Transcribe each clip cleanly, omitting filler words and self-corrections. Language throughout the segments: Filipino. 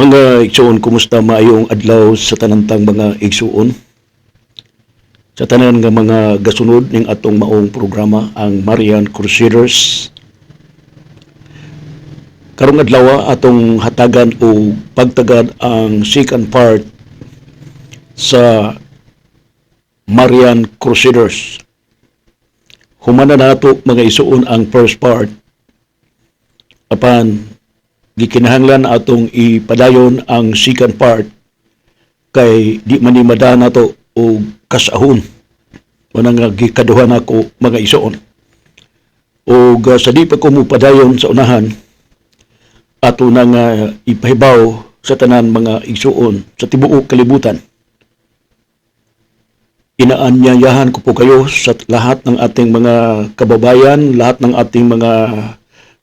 Mga igsuon, kumusta maayong adlaw sa tanantang mga igsuon? Sa tanan nga mga gasunod ning atong maong programa ang Marian Crusaders. Karong adlaw atong hatagan o pagtagad ang second part sa Marian Crusaders. Humana nato mga isuon ang first part apan gikinahanglan atong ipadayon ang second part kay di man ni madana to o kasahon o nga gikaduhan ako mga isuon o sa di pa ko mo padayon sa unahan ato na nga ipahibaw sa tanan mga isuon sa tibuok kalibutan. Inaanyayahan ko po kayo sa lahat ng ating mga kababayan, lahat ng ating mga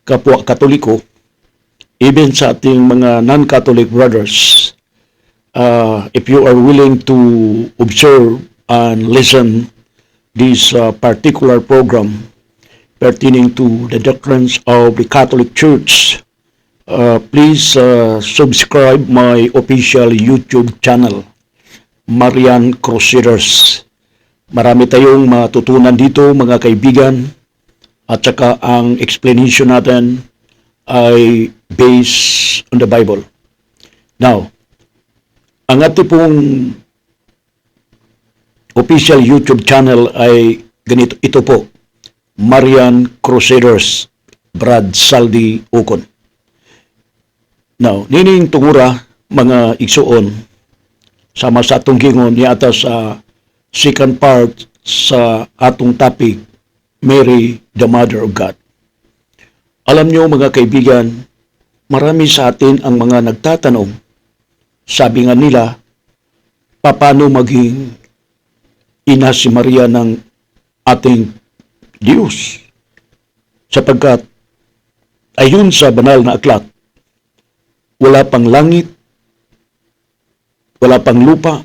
kapwa Katoliko, even sa ating mga non-Catholic brothers, if you are willing to observe and listen this particular program pertaining to the doctrines of the Catholic Church, please subscribe my official YouTube channel, Marian Crusaders. Marami tayong matutunan dito mga kaibigan at saka ang explanation natin ay based on the Bible. Now, ang ating pong official YouTube channel ay ganito, ito po, Marian Crusaders, Brad Saldi Ocon. Now, nining tungura mga igsuon, sama sa atong gingon niata sa second part sa atong topic, Mary, the Mother of God. Alam nyo mga kaibigan, marami sa atin ang mga nagtatanong, sabi nga nila, paano maging ina si Maria ng ating Diyos? Sapagkat ayon sa banal na aklat, wala pang langit, wala pang lupa,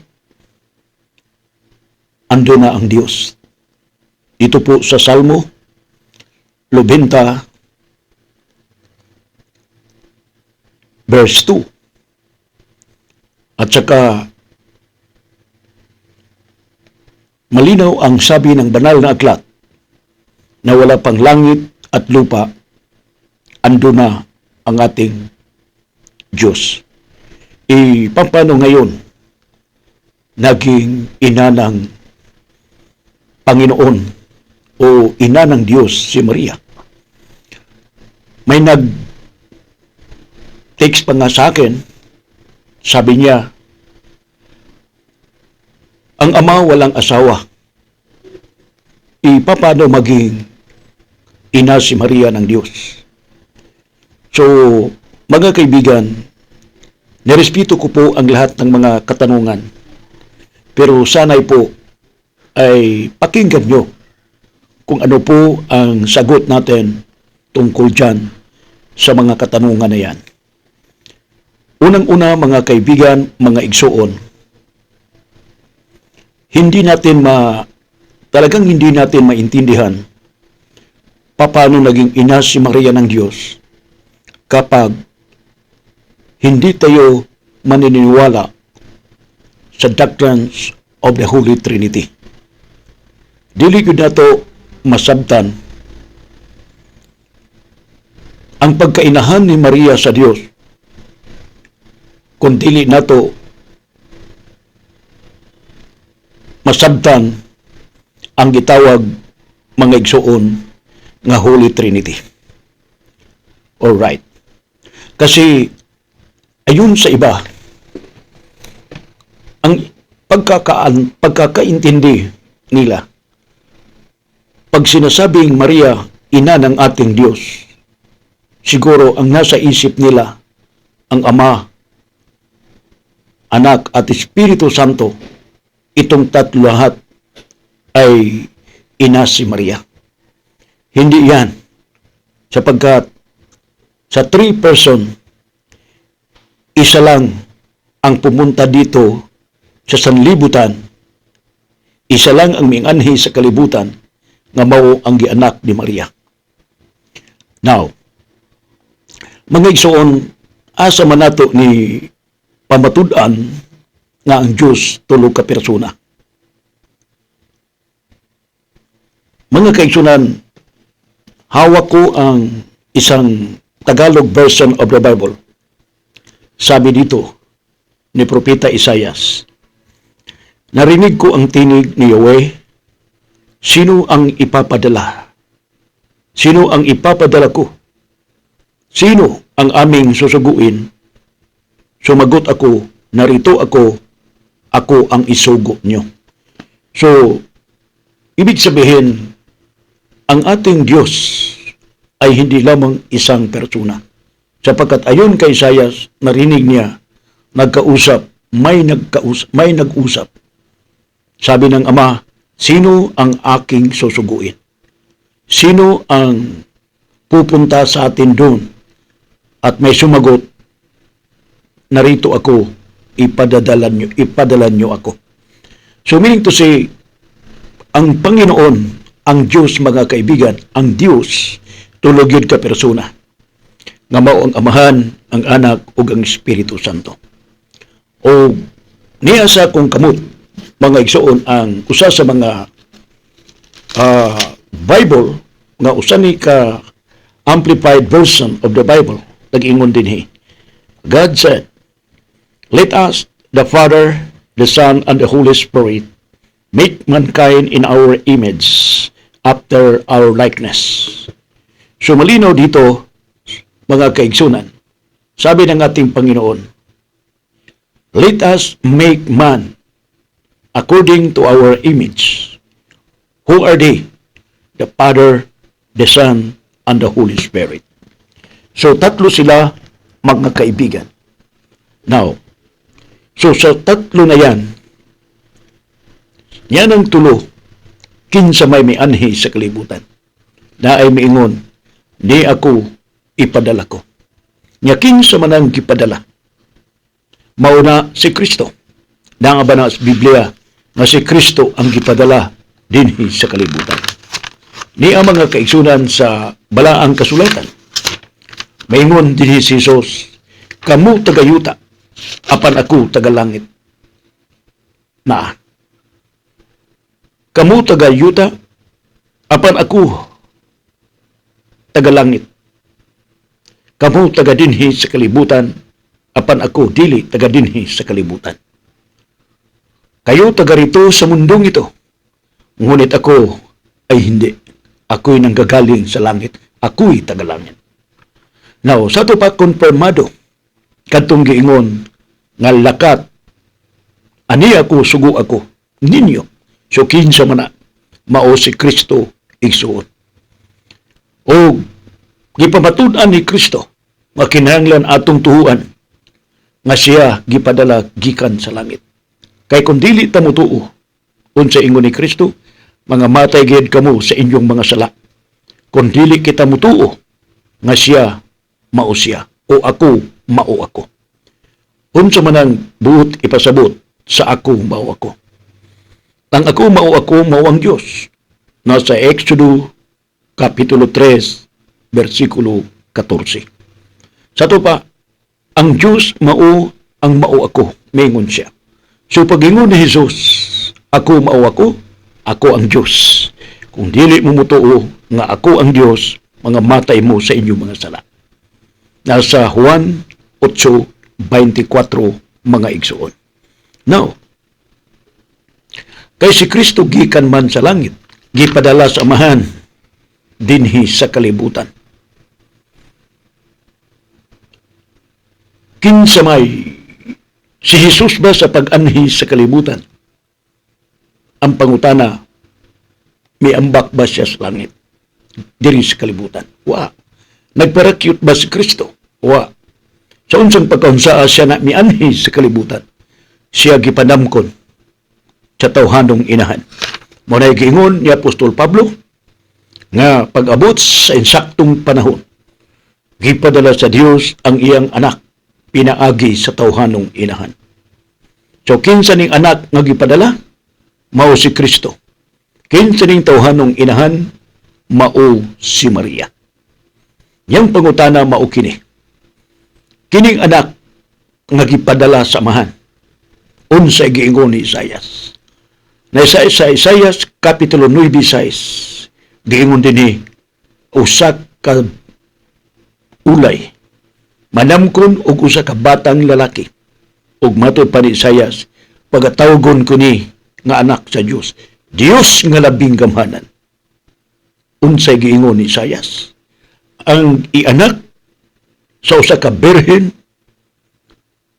ando na ang Diyos. Ito po sa Salmo 90 verse 2. At saka malinaw ang sabi ng banal na aklat na wala pang langit at lupa, ando na ang ating Diyos. Paano ngayon naging ina ng Panginoon o ina ng Diyos si Maria? May text pa nga sa akin, sabi niya, ang ama walang asawa. Paano maging ina si Maria ng Diyos? So, mga kaibigan, nirespeto ko po ang lahat ng mga katanungan. Pero sana'y po ay pakinggan nyo kung ano po ang sagot natin tungkol dyan sa mga katanungan na yan. Unang-una mga kaibigan, mga igsuon, talagang hindi natin maintindihan paano naging ina si Maria ng Diyos kapag hindi tayo maniniwala sa doctrines of the Holy Trinity. Dili ko na to masabtan ang pagkainahan ni Maria sa Diyos kung dili na to masabtan ang gitawag mga igsuon nga Holy Trinity. Alright. Kasi ayon sa iba, ang pagkakaintindi nila, pag sinasabing Maria, ina ng ating Diyos, siguro ang nasa isip nila, ang Ama, Anak at Espiritu Santo, itong tatlo lahat ay ina si Maria. Hindi yan. Sapagkat sa 3 person, isa lang ang pumunta dito sa sanlibutan, isa lang ang minganhi sa kalibutan, nga mao ang gianak ni Maria. Now, mga igsoon, asa man nato ni pamatud-an nga ang Diyos tulo ka persona. Mga kaigsunan, hawak ko ang isang Tagalog version of the Bible. Sabi dito ni Propeta Isaias, narinig ko ang tinig ni Yahweh, sino ang ipapadala? Sino ang ipapadala ko? Sino ang aming susuguin? Sumagot ako, narito ako ang isugo nyo. So, ibig sabihin, ang ating Diyos ay hindi lamang isang persona. Sapagkat ayon kay Isaias, narinig niya, may nag-usap. Sabi ng Ama, sino ang aking susuguin? Sino ang pupunta sa atin doon? At may sumagot, narito ako, ipadala nyo ako. So meaning to say, ang Panginoon, ang Diyos mga kaibigan, ang Diyos, tulog yun ka persona. Nga mao ang Amahan, ang Anak, ug ang Espiritu Santo. O niya sa kong kamot, mga igsoon, ang usa sa mga Bible, nga usa ni ka amplified version of the Bible, nag-ingon din God said, let us, the Father, the Son, and the Holy Spirit, make mankind in our image, after our likeness. So malinaw dito, mga kaigsunan, sabi ng ating Panginoon, let us make man according to our image. Who are they? The Father, the Son, and the Holy Spirit. So tatlo sila, mga kaibigan. Now, so sa tatlo na yan ang tulo, kinsa may anhi sa kalibutan, na ay miingon, di ako ipadala ko. Nya kinsa man ang gipadala? Mauna si Kristo. Na nga ba na sa Biblia na si Kristo ang gipadala dinhi sa kalibutan. Ni ang mga kaigsunan sa balaang kasulatan. Maingon dinhi si Jesus, kamu tagayuta, apan ako tagalangit. Na kamu tagayuta, apan ako tagalangit. Kamu tagadinhi sa kalibutan, apan ako dili tagadinhi sa kalibutan. Kayo tagarito sa mundong ito, ngunit ako ay hindi. Ako'y nanggagaling sa langit. Ako'y tagalangit. Now, sa ito pa konfirmado, kadtong giingon, nga lakat, ani ako, sugo ako, ninyo. So, kinsa man na, mao si Kristo igsuon. O, gipamatudan ni Kristo, makinahanglan atong tuhuan, nga siya gipadala gikan sa langit. Kay kung dili ta mutuo, unsa ingon ni Kristo, mga matay gid kamo sa inyong mga sala. Kung dili kita mutuo, nga siya mao siya, o ako mao ako. Unsa man ang buot ipasabot, sa ako mao ako. Ang ako mao ang Diyos. Nasa Exodo Kapitulo 3, versikulo 14. Sa ito pa, ang Diyos mao ang mao ako, mingon siya. So pag-ingon ni Jesus, ako mao ako ang Diyos. Kung dili mo mutuo nga ako ang Diyos, mga matay mo sa inyong mga sala. Nasa Juan 8:24, mga igsuon. Now, kay si Kristo gikan man sa langit, gipadala sa Amahan dinhi sa kalibutan. Kinsa may si Jesus ba sa pag-anhi sa kalibutan? Ang pangutana, may ambak ba siya sa langit? Diri sa kalibutan? Wa. Nagparakyut ba si Kristo? Wa. Sa unsang pagkaunsaa siya na mianhi sa kalibutan, siya gipadamkon sa tawhanong inahan. Muna'y giingon ni Apostol Pablo nga pag-abot sa insaktong panahon, gipadala sa Dios ang iyang anak pinaagi sa tawhanong inahan. So kinsa ning anak nga gipadala? Mao si Kristo. Kinsa ning tawhanong inahan? Mao si Maria. Yang pangutana mao kini. Kining anak nga gipadala sa amahan. Unsay giingon ni Isaias. Na sa Isaias kapitulo 9:6 giingon dinhi usa ka ulay manamkon og usa ka batang lalaki. Ug matud pa ni Isaias, pagatawgon ko ni nga anak sa Dios, Dios nga labing gamhanan. Unsay giingon ni Isaias? Ang ianak sa usa ka birhen,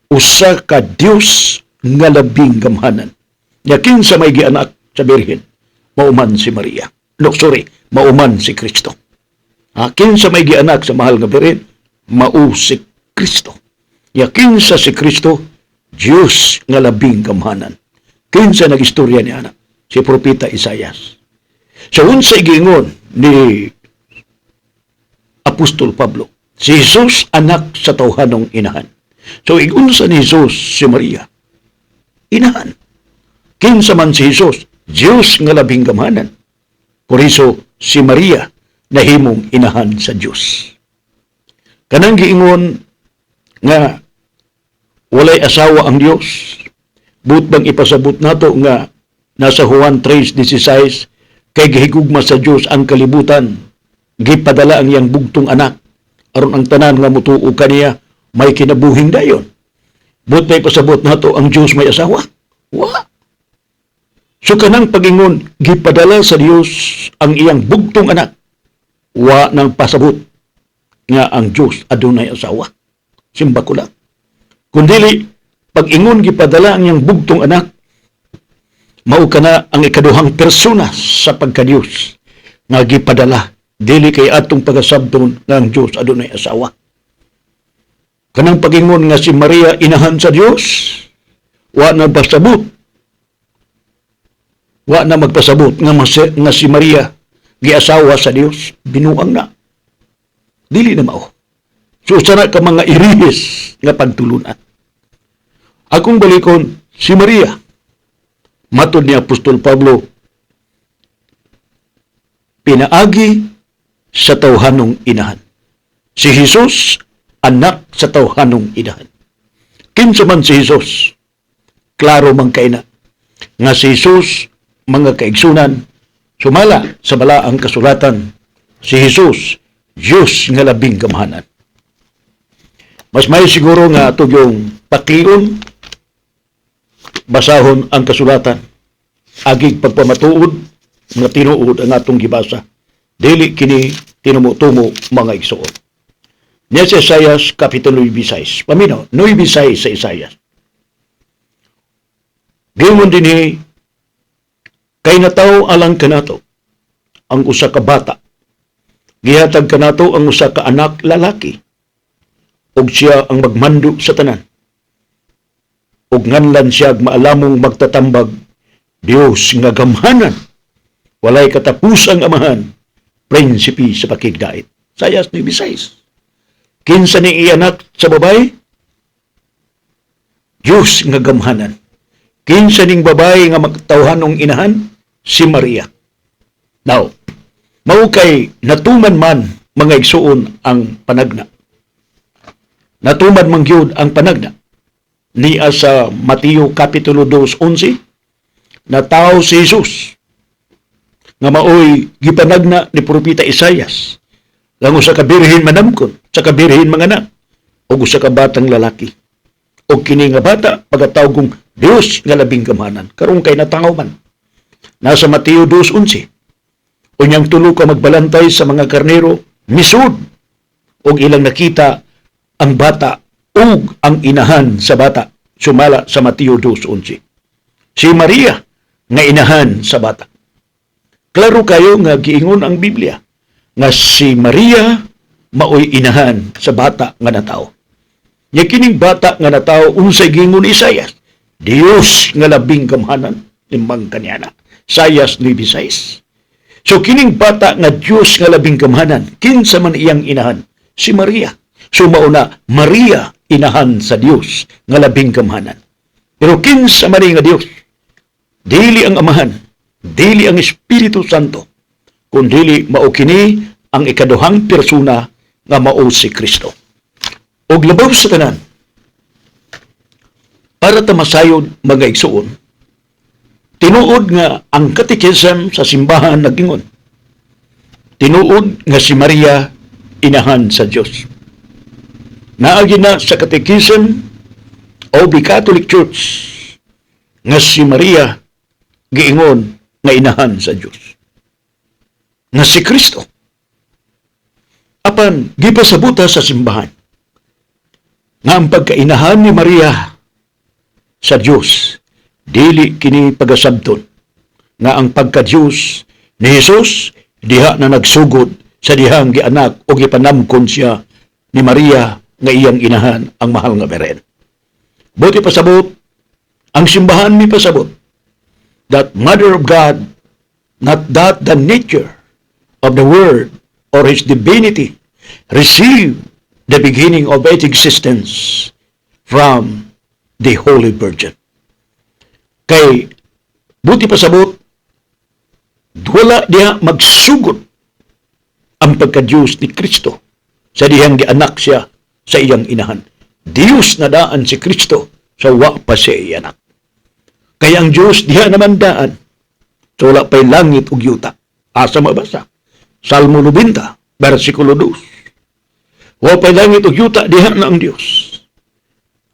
usa ka Dios nga labing gamhanan. Yakin sa may gianak sa birhen, mauman si Maria. Mauman si Kristo. Yakin sa may gianak sa mahal nga birhen, mau si Kristo. Yakin sa si Kristo, Dios nga labing gamhanan. Kinsa nagistorya ni anak? Si propeta Isaias. So unsay giingon ni Apostol Pablo? Si Jesus anak sa tawhanong inahan. So igunsa ni Jesus si Maria? Inahan. Kinsa man si Jesus? Dios nga labing gamhanan. Por iso si Maria nahimong inahan sa Dios. Kanang giingon nga walay asawa ang Dios. But bang ipasabot nato nga nasa Juan 3:16 kay gihigugma sa Dios ang kalibutan, gipadala ang iyang bugtong anak aron ang tanan nga mutuo kaniya may kinabuhing dayon. But may pasabot nato ang Dios may asawa? Wa. So kanang pagingon gipadala sa Dios ang iyang bugtong anak, wa nang pasabot nga ang Dios adunay asawa. Simba ko lang. Kundili pag-ingon gipadala ang iyang bugtong anak, mao kana ang ikaduhang persona sa pagka-Dios nga gipadala, dili kay atong pagasabton nga ang Dios adunay asawa. Kanang pag-ingon nga si Maria inahan sa Dios, wa na magpasabot nga si Maria giasawa sa Dios, binuang na. Dili na mao. So sana ka mga irihis nga pagtulunan. Akong balikon, si Maria, matod ni Apostol Pablo, pinaagi sa tawhanong inahan. Si Jesus, anak sa tawhanong inahan. Kinsa man si Jesus, klaro man kaina, nga si Jesus, mga kaigsunan, sumala sa balaang kasulatan, si Jesus, Diyos nga labing gamhanan. Mas may siguro nga ito yung paklion, basahon ang kasulatan, agig pagpamatuod, nga tinuod ang atong gibasa. Dili kini tinumutumo mga igsuon. Niya sa Isaias, Kapitulo 9:6. Paminaw, 9:6 sa Isaias. Gingon dinhi, kay nataw alang kanato, ang usa ka bata. Gihatag kanato ang usa ka anak lalaki, ug siya ang magmando sa tanan. Ug nganlan siya maalamong magtatambag, Dios nga gamhanan, walay katapusang amahan, prinsipi sa pakigdait. Isaias 9:6. Kinsa ni ianak sa babae? Diyos nga gamhanan. Kinsa ning babae nga magtawhanong inahan? Si Maria. Now, mao kay natuman man mga igsuon ang panagna. Natuman man gyud ang panagna niya sa Mateo Kapitulo 2:11, nataw si Jesus nga maoy gipanagna ni propeta Isaias lang usa ka birhen manamkon, sa kabirhen manganak, ug usa ka batang lalaki. O kini nga bata pagatawag kong Dios nga labing gamhanan. Karon kay natangaw man. Nasa Mateo 2:11. Unyang tulo ka magbalantay sa mga karnero, misud og ilang nakita ang bata ug ang inahan sa bata. Sumala sa Mateo 2:11. Si Maria nga inahan sa bata. Klaro kayo nga giingon ang Biblia nga si Maria maoy inahan sa bata nga natawo. Nya kining bata nga natawo unsay giingon ni Isaias? Dios nga labing gamhanan limbang kaniana. Isaias 9:6. So kining bata nga Dios nga labing gamhanan, kinsa man iyang inahan? Si Maria. So mauna, Maria inahan sa Dios nga labing gamhanan. Pero kinsa man nga Dios? Dili ang amahan, dili ang Espiritu Santo, kundili mao kini ang ikaduhang persona nga mao si Kristo. Og labaw sa tanan, Para tamasayod mga igsuon, tinuod nga ang katekism sa simbahan nagingon. Tinuod nga si Maria inahan sa Dios. Naagi na sa katekism o the Catholic Church nga si Maria giingon nga inahan sa Dios. Nga si Kristo apan gipasabuta sa simbahan nga ang pagkainahan ni Maria sa Dios dili kini pagasabton nga ang pagka-Diyos ni Jesus diha na nagsugod sa dihang gianak o gipanamkon siya ni Maria nga iyang inahan ang mahal nga Beren. Buti pasabot, ang simbahan mi pasabot that Mother of God, not that the nature of the Word or His divinity received the beginning of its existence from the Holy Virgin. Kay buti pasabot, wala diha magsugod ang pagka-Diyos ni Kristo sa dihang gianak siya sa iyang inahan. Diyos na daan si Kristo sa wa pa siya ianak. Kaya ang Diyos diha naman daan sa wala pa'y langit ug yuta. Asa mabasa? Salmo 90, versikulo 2. Wa pa'y langit ug yuta, diha na ang Diyos.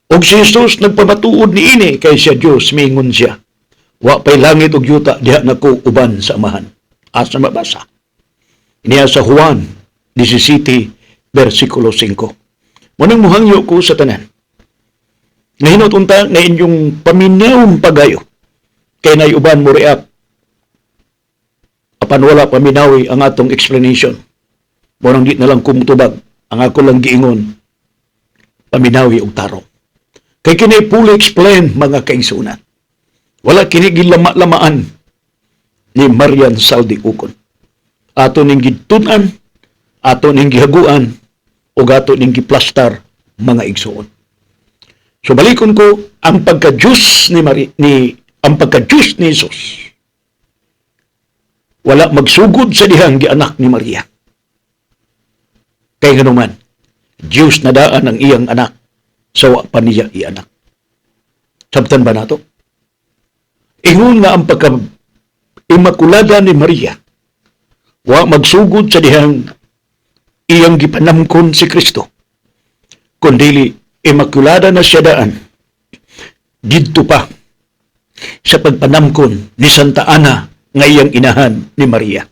Og si Jesus nagpamatuod ni ini kay siya Diyos, mingon siya. Wa pa'y langit ug yuta, diha na ko uban sa amahan. Asa mabasa? Niya sa Juan 17, versikulo 5. Munang muhangyo ko sa tanan. Nga hinutunta na inyong paminawon pagayo. Kay naiuban mo react. Apan wala paminawi ang atong explanation. Munang di na lang kumutubag. Ang ako lang giingon. Paminawi og tarong. Kay kini fully explain mga kaigsunan. Wala kini gilama-lamaan ni Marian Saldi Ukon. Ato ning gitunan, ato ning gihaguan, o ato ning giplastar mga igsuon. So balikon ko ang pagka-Diyos ang pagka-Diyos ni Jesus. Wala magsugod sa dihang gianak ni Maria. Kay ganuman, Diyos na daan ang iyang anak sa wa pa niya ianak. Sabtan ba nato? Ingon nga ang pagka-imakulada ni Maria wa magsugod sa dihang iyang gipanamkon si Kristo. Kundili, imakulada na siya daan didto pa sa pagpanamkon ni Santa Ana nga iyang inahan ni Maria.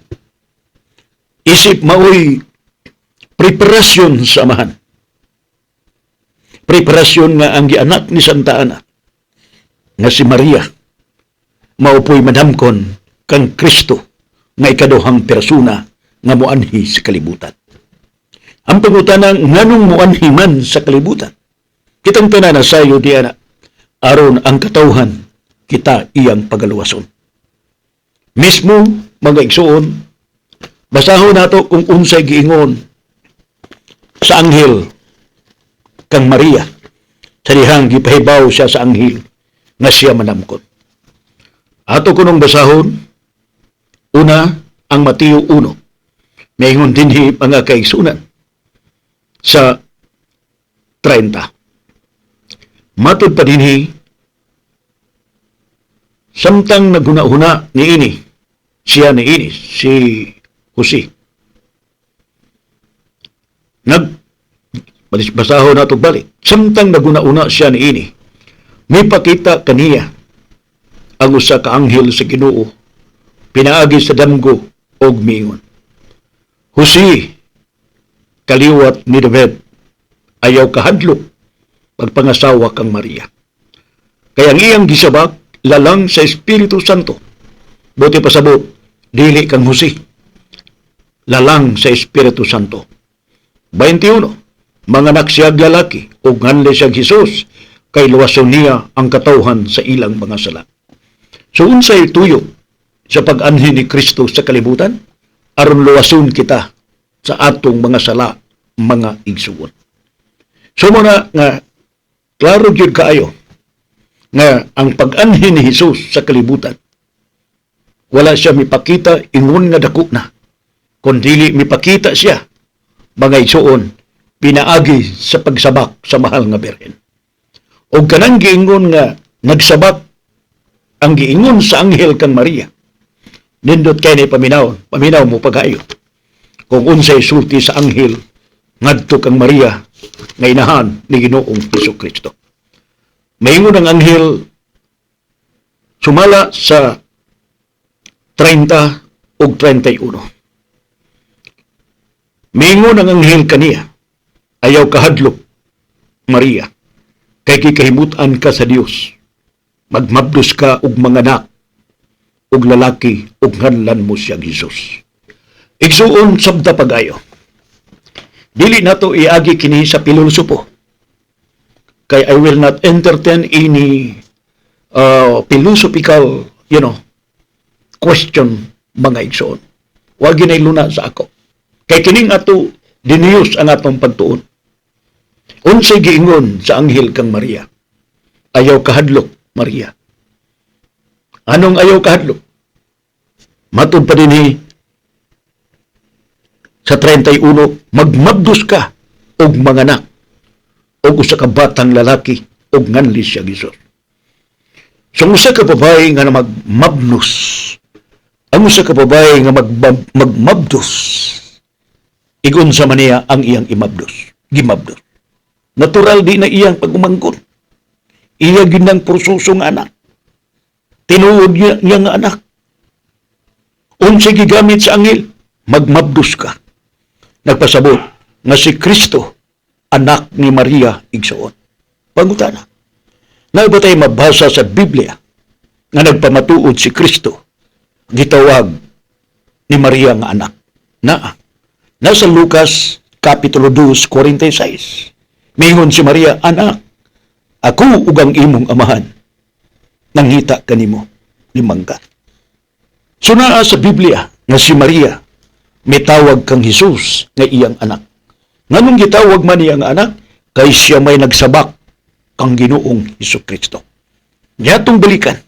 Isip maoy preparasyon sa amahan. Preparasyon nga ang gianak ni Santa Ana nga si Maria maupoy madamkon kang Kristo nga ikaduhang persona nga muanhi sa kalibutan. Ang pangutanang nganong muanhi man sa kalibutan, kitang tanan sayo diana aron ang katawhan kita iyang pagaluwason. Mismo mga igsuon, basahon nato kung unsay giingon sa anghel kang Maria sa dihang gipahibaw siya sa anghel nga siya manamkon. Ato kunong basahon, una, ang Mateo 1. Mayingon dinhi mga kaigsunan sa 30. Matod pa dinhi, samtang naghuna-huna ni ini, si Jose. Basahon nato balik. Samtang naghuna-huna siya ni ini, may pakita kaniya ang usa ka anghel sa Ginoo pinaagi sa damgo og miingon, Jose, kaliwat ni David, ayaw kahadlok pagpangasawa kang Maria. Kaya ang iyang gisabak lalang sa Espiritu Santo. Buti pasabot, dili kang Jose, lalang sa Espiritu Santo. 21. Mga nagsiyag lalaki o nganli siyag Jesus kay luwason niya ang katawhan sa ilang mga sala. So unsay tuyo sa pag-anhi ni Kristo sa kalibutan aron luwason kita sa atong mga sala, mga igsuon. So muna nga klaro gyud kaayo nga ang pag-anhi ni Jesus sa kalibutan wala siya mipakita ingon nga dako na, kundi mipakita siya mga igsuon pinaagi sa pagsabak sa mahal nga Birhen. O kanang giingon nga nagsabak ang giingon sa anghel kang Maria. Nindot kay ni paminaw mo pagayo. Kung unsay sulti sa anghel ngadto kang Maria nga inahan ni Ginoong Hesukristo. Maingon ang anghel sumala sa 30 ug 31. Maingon ang anghel kaniya, ayaw kahadlok, Maria, kay kikahimutan ka sa Dios. Magmabdos ka og mga anak, og lalaki, og nganlan mo siya Jesus. Igsuon sabda pagayo. Dili nato iagi kini sa pilosopo. Kay I will not entertain any philosophical, question mga igsoon. Wa ginay luna sa ako. Kay kining ato diniyos ang atong pagtuon. Unsay giingon sa anghel kang Maria, ayaw kahadlok, Maria. Anong ayaw kahadlok? Matud pa dinhi sa 31, magmabdos ka og mga anak, og usa ka batang lalaki, og nganli siya Gisos. So, usa ka babae nga magmabnos, ang usa ka babae nga magmabdos, igon sa maniya ang iyang gimabdos. Natural di na iyang pagumangkon. Iya ginang proseso nga anak. Tinuod niya nga anak. Unsay gigamit sa anghel, magmabdos ka. Nagpasabot nga si Kristo, anak ni Maria igsoon. Pangutana. Nagbatay mabasa sa Biblia nga nagpamatuod si Kristo, gitawag ni Maria nga anak. Nasa Lucas Kapitulo 2:46. Mingon si Maria, anak, ako ug ang imong amahan, nanghita kanimo limangga. Sunaa sa Biblia nga si Maria, may tawag kang Jesus nga iyang anak. Nganong gitawag man iyang anak? Kay siya may nagsabak kang Ginoong Hesukristo. Niyatong balikan,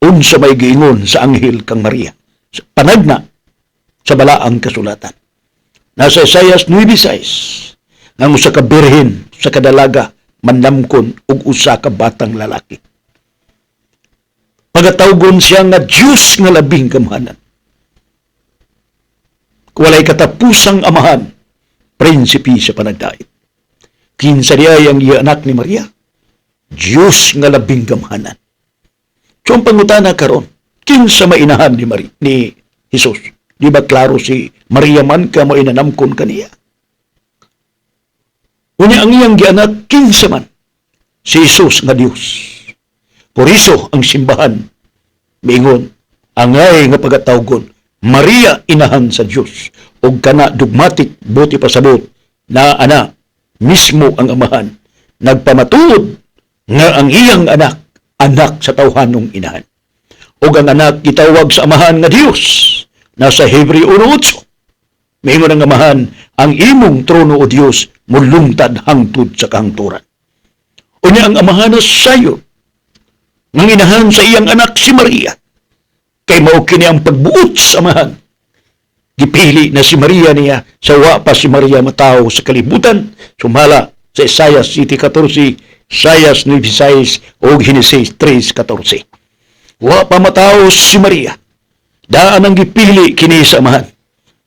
unsa may giingon sa anghel kang Maria, panagna sa balaang kasulatan. Nasa Isaias 9:6, nga usa ka birhen sa kadalaga manamkon ug usa ka batang lalaki. Pagatawgon siya nga Diyos nga labing kamahanan. Walay katapusang amahan, prinsipi sa panagdait. Kinsa diay ang iya anak ni Maria? Diyos nga labing kamahanan. So ang pangutana karon, kinsa mainahan ni Jesus? Di ba klaro si Maria man ka mo inanamkon kaniya? Unya ang iyang gianak, kinsa man, si Jesus nga Dios. Por iso ang simbahan, miingon, angay nga pagatawgon, Maria inahan sa Dios, o kana dogmatic, buti pasabot, na anak, mismo ang amahan, nagpamatuod nga ang iyang anak, anak sa tawhanong inahan. O ang anak gitawag sa amahan nga Dios, nasa Hebreo 1:8. Miingon ang amahan, ang imong trono o Dios mulungtad hangtod sa kahangturan. Unya ang amahan na sayo, ng inahan sa iyang anak si Maria, kay mao kini ang pagbuot sa amahan. Gipili na si Maria niya, sa wa pa si Maria mataw sa kalibutan, sumala sa Isaias 7:14, Isaias 9:6 o Genesis 3:14. Wa pa mataw si Maria, daan ang gipili kini sa amahan.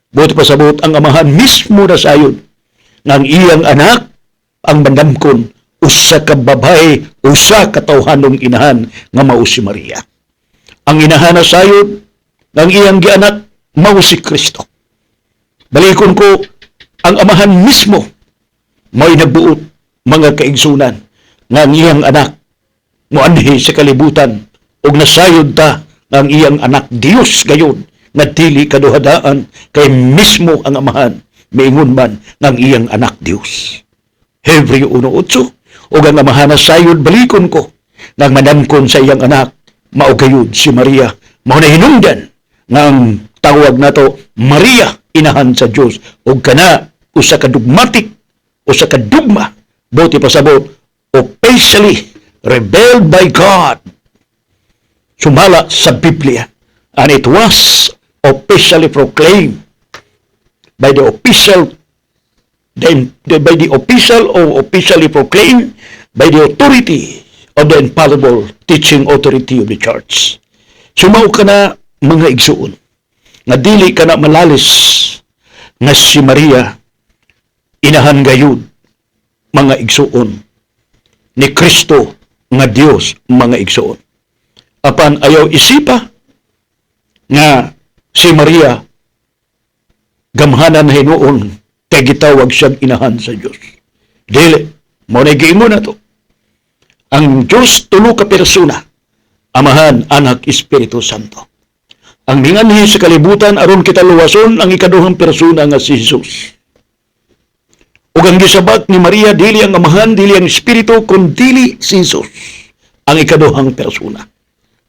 Buti pasabot ang amahan mismo na sayon ng iyang anak ang mandamkon usa ka babae, usa ka tawhanong inahan nga mao si Maria. Ang inahan na sayon ng iyang gianak mao si Kristo. Balikon ko, ang amahan mismo may nagbuot mga kaigsunan nga ang iyang anak moanhi sa kalibutan ug nasayod ta ng iyang anak Dios gayon nga dili kaduhadaan kay mismo ang amahan miingon man ng iyang anak Dios. Hebreo 1:8, ug ang amahan na sayod balikon ko nang madamkon sa iyang anak mao gayud si Maria, mao na hinungdan ng tawag nato Maria inahan sa Dios, ug kana usa ka dogmatic, usa ka dogma, buti pasabot, officially revealed by God, sumala sa Biblia, and it was officially proclaimed by the official or officially proclaimed by the authority of the infallible teaching authority of the church. Sumao ka na mga igsuon, nga dili ka na malalis nga si Maria inahan gayud mga igsuon ni Kristo nga Dios mga igsuon. Apan ayaw isipa nga si Maria gamhanan hinuon kay gitawag siyang inahan sa Dios. Dili, mo na giingon na to. Ang Diyos tulo ka persona, Amahan, Anak, Espiritu Santo. Ang minganhi sa kalibutan aron kita luwason ang ikaduhang persona nga si Jesus. Ug ang gisabat ni Maria dili ang Amahan, dili ang Espiritu, kun dili si Jesus ang ikaduhang persona.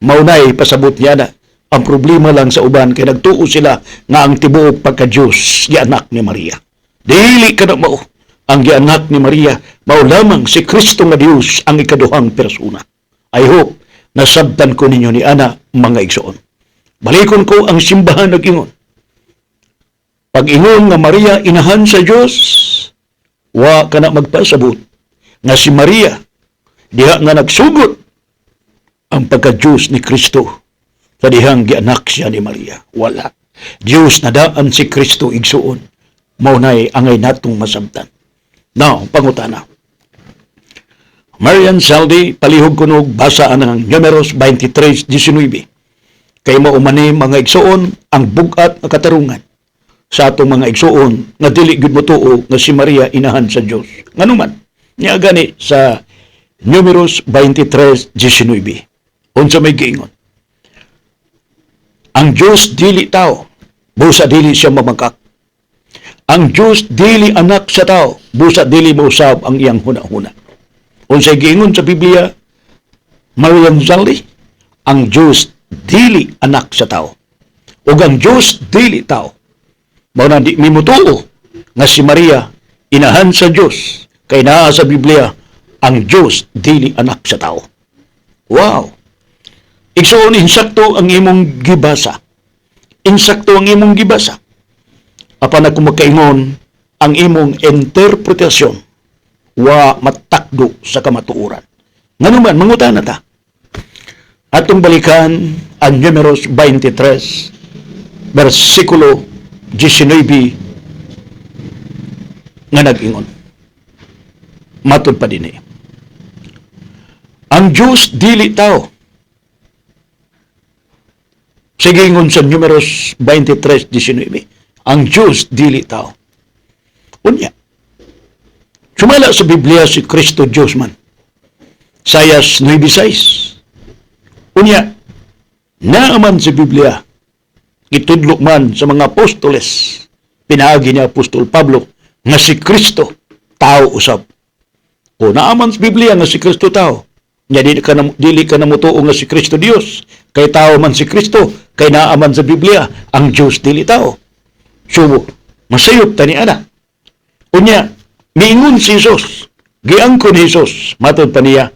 Maunay pasabot niya na ang problema lang sa uban kay nagtuo sila nga ang tibuok pagka-Diyos gianak ni Maria. Dili ka na mao. Ang gianak ni Maria, mao lamang si Kristo nga Dios ang ikaduhang persona. I hope nasabtan ko ninyo ni Ana, mga igsoon. Balikon ko ang simbahan nag-ingon. Pag-ingon nga Maria inahan sa Dios, wa ka na magpasabot nga si Maria diha nga nagsugot ang pagka-Diyos ni Kristo sa dihang gianak siya ni Maria. Wala. Diyos na daan si Kristo igsuon. Maunay angay natong masabtan. Now, pangutana. Marian Saldi, palihog kunog basa ang Numeros 23:19. Kay maumani mga igsuon ang bugat nga katarungan sa atong mga igsuon nga dili gid motuo nga si Maria inahan sa Dios. Nganuman, niya gani sa Numeros 23:19. Unsa may giingon? Ang Dios dili tao, busa dili siya mamangkak. Ang Diyos dili anak sa tao, busa dili mausab ang iyang huna-huna. Unsay giingon sa Biblia, Marian Zaldi, ang Diyos dili anak sa tao. Ug ang Diyos dili tao. Mao na di mimutuo nga si Maria inahan sa Diyos, kay naa sa Biblia, ang Diyos dili anak sa tao. Wow! Igsoon insakto ang imong gibasa. Insakto ang imong gibasa. Apan ako magkaingon ang imong interpretasyon wa matakdo sa kamatuoran. Nganuman, mangutan na ta. Atong balikan ang Numeros 23, versikulo 19 nga nag-ingon. Matod pa din ang Diyos dili tao. Sige ingon sa Numeros 23:19. Ang Diyos dili tao. Unya. Sumala sa Biblia si Kristo Diyos man. Sayas 9:6. Unya. Naaman sa Biblia. Itudlok man sa mga apostoles. Pinaagi ni Apostol Pablo nga si Kristo tao usab. O naaman sa Biblia nga si Kristo tao. Nya dili ka na mutuo nga si Kristo Dios. Kay tao man si Kristo, kay naaman sa Biblia ang Dios dili tao. So, masayop ta ni Ana. Unya, miingon si Jesus. Giangkon ni Jesus. Matod pa niya,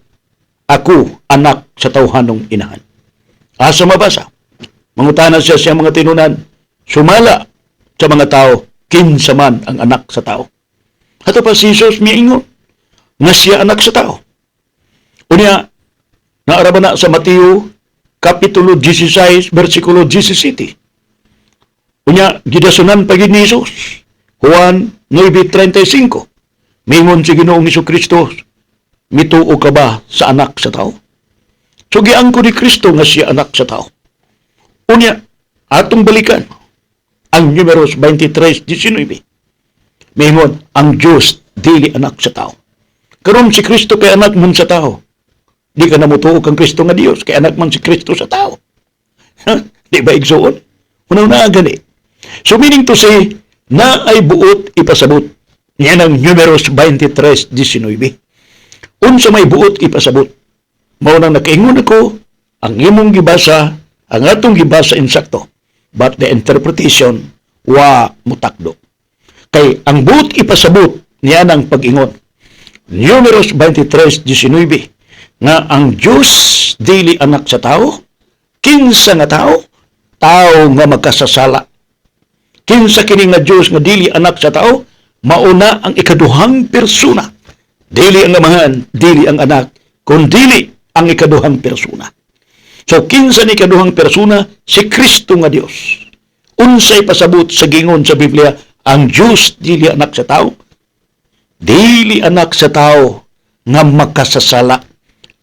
ako anak sa tawhanong inahan. Asa mabasa? Mangutana siya sa mga tinunan, sumala sa mga tao, kinsa man ang anak sa tao. Ato pa si Jesus miingon, nga siya anak sa tao. Unya, naaraba na sa Mateo, Kapitulo 16, versikulo 17. Unya, gidasunan pagid ni Jesus. Juan 9:35. Mingon si Ginoong Jesucristo, mituo ka ba sa anak sa tao? So, giangko ni Kristo nga siya anak sa tao. Unya, atong balikan ang Numeros 23:19. Mingon, ang Diyos dili anak sa tao. Karon si Kristo kay anak man sa tao. Di ka na mutuo kang Kristo nga Dios, kay anak man si Kristo sa tao. Di ba igsuon? Unaw na gani. So meaning to say, na ay buot ipasabot. Yan ang Numeros 23:19. Unsa may buot ipasabot. Mao nang nakaingon ako, ang imong gibasa, ang atong gibasa insakto. But the interpretation, wa mutakdo. Kay ang buot ipasabot, niya ang pag-ingon. Numeros 23:19, nga ang Diyos dili anak sa tao, kinsa nga tao, tao nga magkasasala. Kinsa kini nga Diyos nga dili anak sa tao, mauna ang ikaduhang persona Dili ang amahan, dili ang anak, kundi ang ikaduhang persona. So, kinsa ni ikaduhang persona, si Kristo nga Dios. Unsay pasabot sa gingon sa Biblia, ang Diyos dili anak sa tao, dili anak sa tao nga makasasala.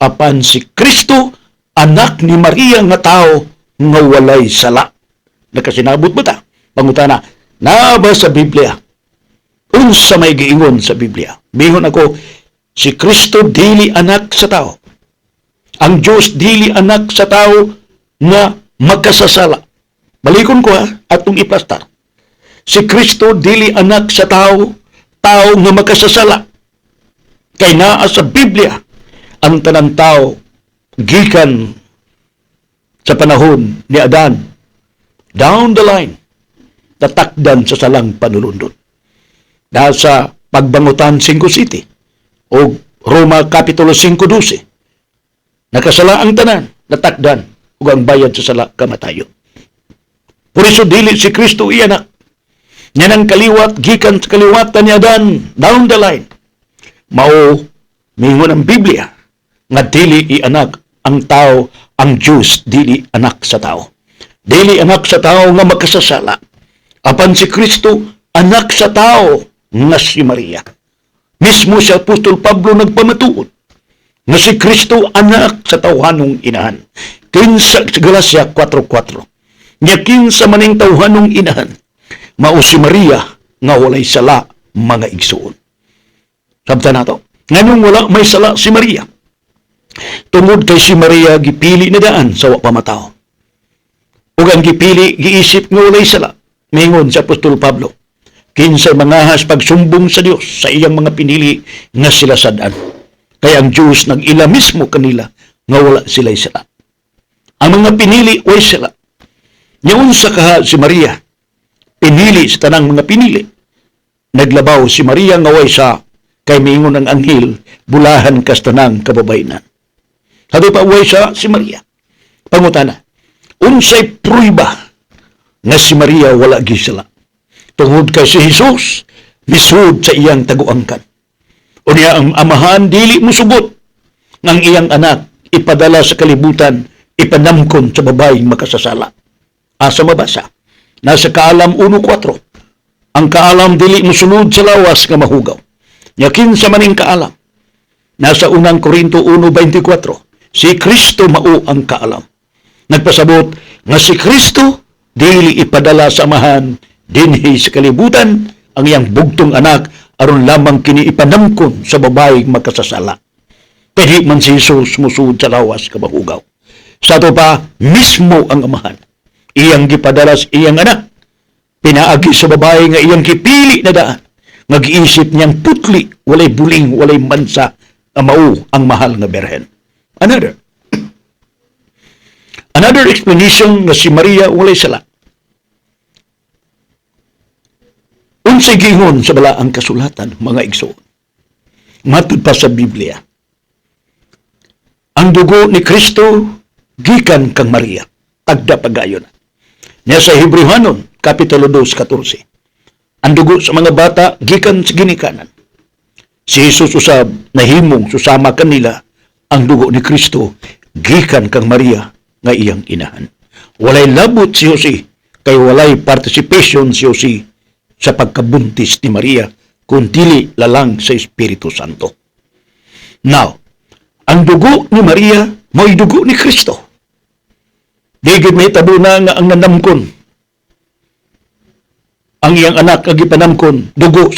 Apan si Kristo, anak ni Maria nga tao nga walay sala. Nakasinabot ba ta? Pangutana, na ba sa Biblia? Unsa may giingon sa Biblia? Bihon ako, si Kristo dili anak sa tao. Ang Diyos dili anak sa tao nga magkasasala. Balikon ko atong iplastar. Si Kristo dili anak sa tao, tao nga magkasasala. Kay naa sa Biblia, ang tanang tao gikan sa panahon ni Adan, down the line, tatakdan sa salang panulundot. Dahil sa Pagbangutan 5:7 o Roma Kapitulo 5:12, nakasala ang tanan, natakdan, ug ang bayad sa sala kamatayon. Por iso dili si Kristo iyanak. Yan ang kaliwat, gikan sa kaliwatan ni Adan, down the line. Mao, mingon ang Biblia, nga dili ianak ang tao, ang Diyos dili anak sa tao. Dili anak sa tao nga makasasala. Apan si Kristo, anak sa tao nga si Maria. Mismo si Apostol Pablo nagpamatuod nga si Kristo anak sa tawhanong inahan. Kinsa sa Galacia 4:4. Nya kinsa maning tawhanong inahan, mao si Maria nga walay sala mga igsoon. Sabta nato, nganong wala may sala si Maria? Tungod kay si Maria gipili na daan sa wa pamatao. Ug ang gipili giisip nga walay sala. Mingon sa Apostol Pablo, kinsa mangahas pagsumbong sa Dios sa iyang mga pinili nga sila sad-an. Kaya ang Diyos nag-ila mismo kanila nga wala sila'y sala. Ang mga pinili way sila. Ngayon sa kaha si Maria, pinili sa tanang mga pinili. Naglabaw si Maria nga way sa kay mingon ang anghel, bulahan kas tanang kababaynan. Hado pa way sa si Maria. Pangutana, unsay pruiba nga si Maria wala gisala? Tungod kay si Jesus, misud sa iyang taguangkan. Unya ang amahan dili musubot ng iyang anak ipadala sa kalibutan, ipanamkon sa babaeng makasasala. Asa mabasa? Nasa Kaalam 1:4. Ang kaalam dili musunod sa lawas nga mahugaw. Yakin sa maning kaalam. Nasa unang Korinto 1:24. Si Kristo mao ang kaalam. Nagpasabot nga si Kristo dili ipadala sa amahan dinhi sa kalibutan ang iyang bugtong anak aron lamang kini ipanamkon sa babaeng makasasala. Kaya man si Jesus musud sa lawas nga mahugaw. Sa to pa, mismo ang amahan. Iyang gipadala sa iyang anak. Pinaagi sa babae nga iyang kipili na daan. Nag-iisip niyang putli, walay buling, walay mansa, mao ang mahal nga berhen. Another explanation nga si Maria walay sala. Unsay gingon sa balaang kasulatan, mga igsoon. Matud pa sa Biblia. Ang dugo ni Kristo gikan kang Maria, tagda pagayon. Niya sa Hebrehanon, Kapitulo 2:14. Ang dugo sa mga bata gikan sa ginikanan. Si Jesus usab nahimong susama kanila ang dugo ni Kristo gikan kang Maria nga iyang inahan. Walay labot si Jose kay walay participation si Jose sa pagkabuntis ni Maria kundi lalang sa Espiritu Santo. Now, ang dugo ni Maria mo'y dugo ni Kristo. Digid may tabo na nga ang nanamkon. Ang iyang anak ang gipanamkon, dugo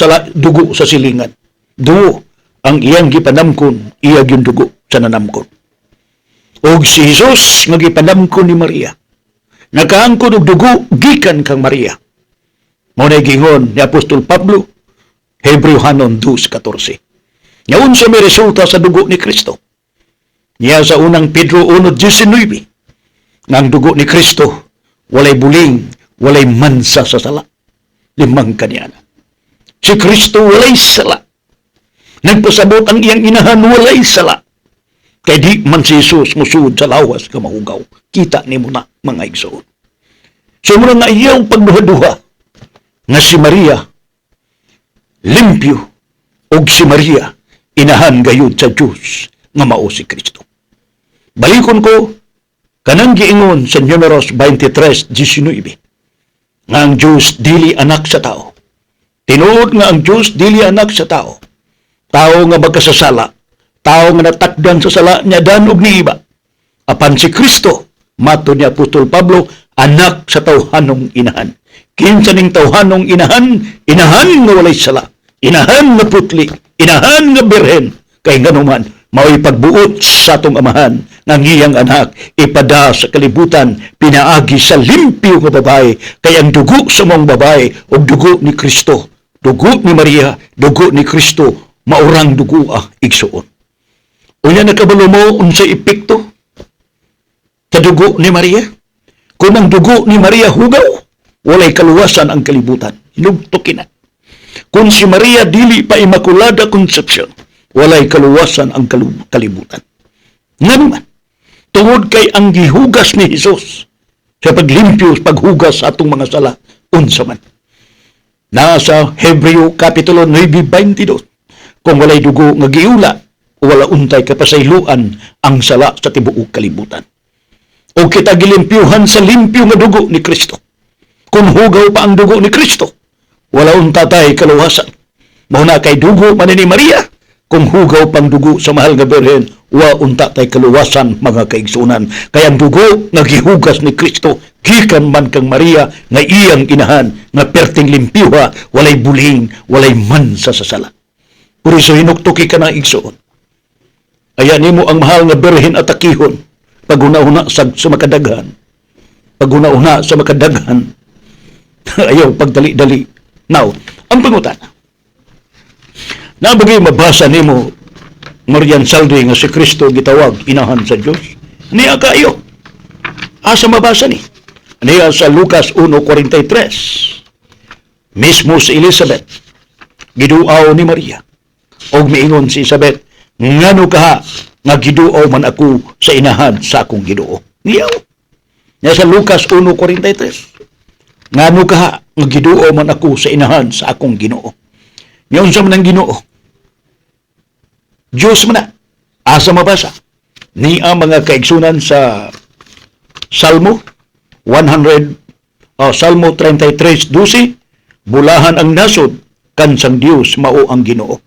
sa silingan. Dugo ang iyang gipanamkon, iyag yung dugo sa nanamkon. Og si Jesus nga gipanamkon ni Maria. Nakaangkon og dugo gikan kang Maria. Mao na gingon ni Apostol Pablo, Hebrehanon 2:14. Ngayon sa may resulta sa dugo ni Kristo. Niya sa unang Pedro 1:19. Nang dugo ni Kristo, walay buling, walay mansa sa sala. 5 kanyana. Si Kristo walay sala. Nagpasabot ang iyang inahan walay sala. Kay di man si Jesus musud sa lawas ka mahugaw. Kita ni mo na, mga igsoon. So muna nga iyang pagduha-duha nga si Maria limpyo og si Maria inahan gayud sa Dios nga mao si Kristo. Balikon ko kanang giingon sa Números 23:19 nga ang Dios dili anak sa tao. Tinuod nga ang Dios dili anak sa tao. Tao nga magkasasala, tao nga natakdan sa sala niya dan og niiba. Apan si Kristo, mato ni Apostol Pablo, anak sa tawhanong inahan. Kinsa ning tawhanong inahan, inahan nga walay sala, inahan nga putli, inahan nga birhen, kay ganuman mao'y pagbuot sa atong amahan ng iyang anak ipada sa kalibutan pinaagi sa limpyo nga babae kay ang dugo sa mong babae o dugo ni Kristo, dugo ni Maria, dugo ni Kristo maurang dugo igsuon. Unya nakabalo mo unsay epekto sa dugo ni Maria? Kung ang dugo ni Maria hugaw, walay kaluwasan ang kalibutan. Hinugtokin na. Kung si Maria dili pa Immaculada Conception, walay kaluwasan ang kalibutan. Nga naman, tungod kay ang gihugas ni Jesus sa paglimpyo, paghugas sa atong mga sala, unsa man. Nasa Hebreo Kapitulo 9:22, kung walay dugo nga giula, wala untay kapasayloan ang sala sa tibuok kalibutan. O kita gilimpyuhan sa limpyo nga dugo ni Kristo. Kung hugaw pa ang dugo ni Kristo, wala untatay kaluwasan. Mauna kay dugo man ni Maria, kung hugaw pang dugo sa mahal nga Birhen, wa unta tay kaluwasan mga kaigsunan. Kaya ang dugo nga gihugas ni Kristo, gikan man kang Maria nga iyang inahan, nga perting limpyuha, walay buling, walay man sa sasala. Puri so hinuktuki ka na igsuon. Ayan nimo ang mahal nga Birhen at akihon, paguna-una sa makadaghan. Paguna-una sa makadaghan. Ayaw pagdali-dali. Now, ang pangutana. Nabagay mabasa nimo Marian Saldi nga si Kristo gitawag inahan sa Dios. Niya kayo. Asa mabasa ni? Niya sa Lucas 1:43. Mismo si Elizabeth giduaw ni Maria. Og miingon si Elizabeth, ngano ka nga giduaw man ako sa inahan sa akong Ginoo. Niya. Niya sa Lucas 1:43. Ngano ka nga giduaw man ako sa inahan sa akong Ginoo. Niya unsa man ang Ginoo? Diyos man na. Asa mabasa? Ni ang mga kaigsunan sa Salmo 33:12, bulahan ang nasod, kansang Diyos mao ang Ginoo.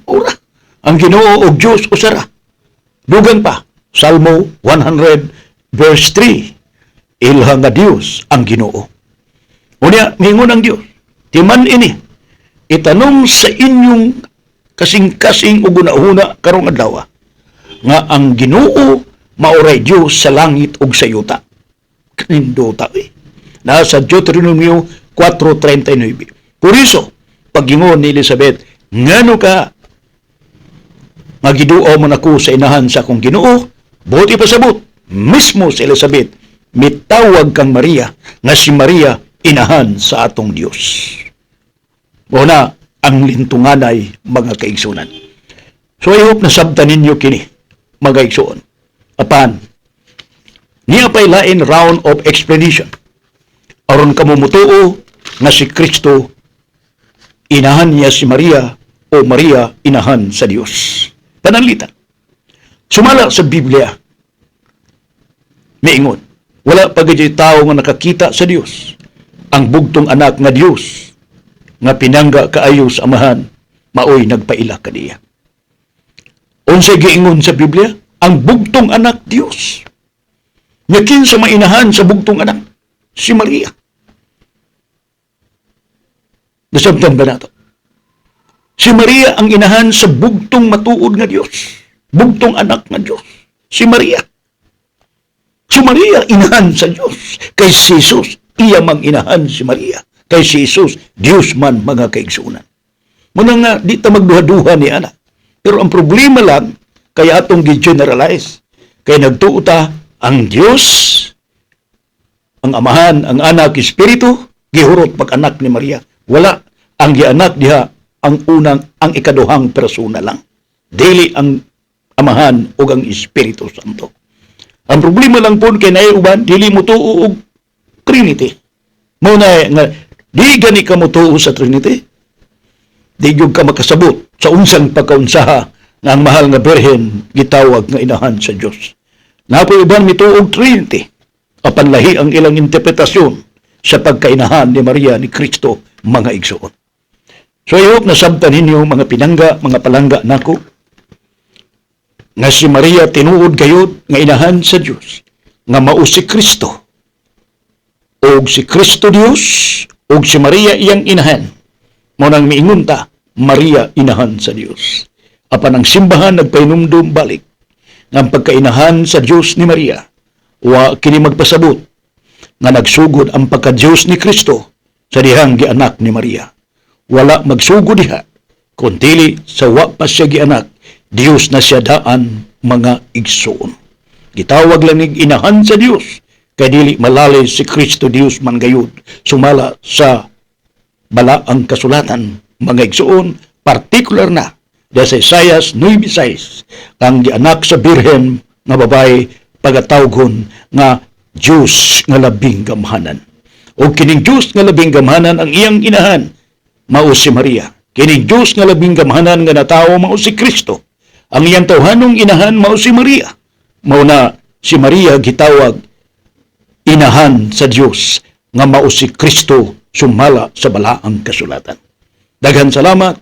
Ora, ang Ginoo og Diyos usara. Dugang pa, Salmo 100:3, ilha nga Diyos ang Ginoo. Unya, mingon ang Diyos, timan ini, itanong sa inyong kasing-kasing o gunahuna karong adlaw nga ang Ginoo maoray Dios sa langit ug sa yuta. Kanindota nasa Deuteronomio 4:39. Por iso pagingon ni Elizabeth, ngano ka nga giduaw man ako sa inahan sa akong Ginoo? Buti pasabot mismo si Elizabeth, mitawag kang Maria nga si Maria inahan sa atong Dios. Muna ang lintunganay mga kaigsunan. So I hope nasabtan ninyo kini mga kaigsuon. Apan, niya pa'y lain round of explanation. Aron kamumutuo na si Kristo inahan niya si Maria o Maria inahan sa Dios. Pananglitan. Sumala sa Biblia, miingon, wala pa gaya'y tao nga nakakita sa Dios. Ang bugtong anak nga Dios nga pinangga kaayo sa amahan, maoy nagpaila kaniya. Unsay giingon sa Biblia, ang bugtong anak Dios. Nya kinsa mainahan sa bugtong anak? Si Maria. Nasabtan ba nato? Si Maria ang inahan sa bugtong matuod nga Dios. Bugtong anak nga Dios. Si Maria. Si Maria inahan sa Dios. Kay si Jesus, iya mang inahan si Maria. Kay si Jesus, Diyos man mga kaigsunan. Muna nga, di ta magduha-duha ni anak. Pero ang problema lang, kaya atong gi-generalize. Kaya nagtuo ta, ang Diyos, ang amahan, ang anak, espiritu, gihurot pag-anak ni Maria. Wala. Ang gianak diha, ang unang, ang ikaduhang persona lang. Dili ang amahan o ang Espiritu Santo. Ang problema lang po kay naiuban, dili mo tuo og Trinity. Muna nga, di gani ka mo tuo sa Trinity. Di yung ka makasabot sa unsang pagkaunsaha nga ang mahal nga Birhen gitawag nga inahan sa Dios. Napoy uban mituog Trinity, apan lahi ang ilang interpretasyon sa pagkainahan ni Maria ni Kristo, mga igsoon. So I hope nasabtan ninyo mga pinangga, mga palangga nako, nga si Maria tinuod gayud nga inahan sa Dios, nga mao si Kristo, og si Kristo Dios, og si Maria iyang inahan, mo nang miingon ta, Maria inahan sa Dios. Apan ang simbahan nagpainumdum balik ng pagkainahan sa Dios ni Maria, wa kini magpasabot nga nagsugod ang pagka-Diyos ni Kristo sa dihang gianak ni Maria. Wala magsugod diha, kuntili sa wa pa siya gianak, Diyos na siya daan, mga igsoon. Gitawag lang nig inahan sa Diyos, kay dili malali si Kristo Diyos man gayud, sumala sa balaang kasulatan, mga igsoon, partikular na sa Isaias 9:6, ang gianak sa Birhen nga babae pagatawgon nga Diyos nga labing gamhanan. O kining Diyos nga labing gamhanan ang iyang inahan, mao si Maria. Kining Diyos nga labing gamhanan nga natawo, mao si Kristo. Ang iyang tawhanong inahan, mao si Maria. Mao na si Maria gitawag inahan sa Diyos, nga mao si Kristo sumala sa balaang kasulatan. Daghan salamat,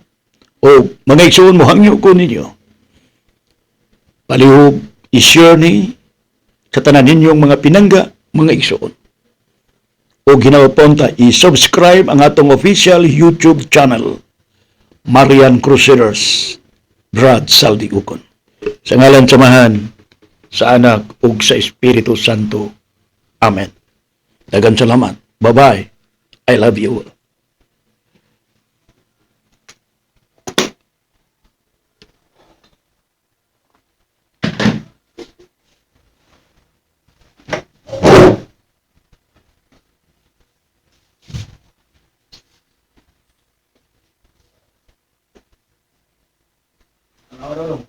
o mga igsoon, mohangyo ko ninyo. Palihog, i-share ni sa tanan ninyong mga pinangga, mga igsoon. O ginawaponta, i-subscribe ang atong official YouTube channel, Marian Crusaders, Brad Saldi Ukon. Sa ngalan samahan, sa anak ug sa Espiritu Santo. Amen. Dagan salamat. Bye-bye. I love you all. Ano,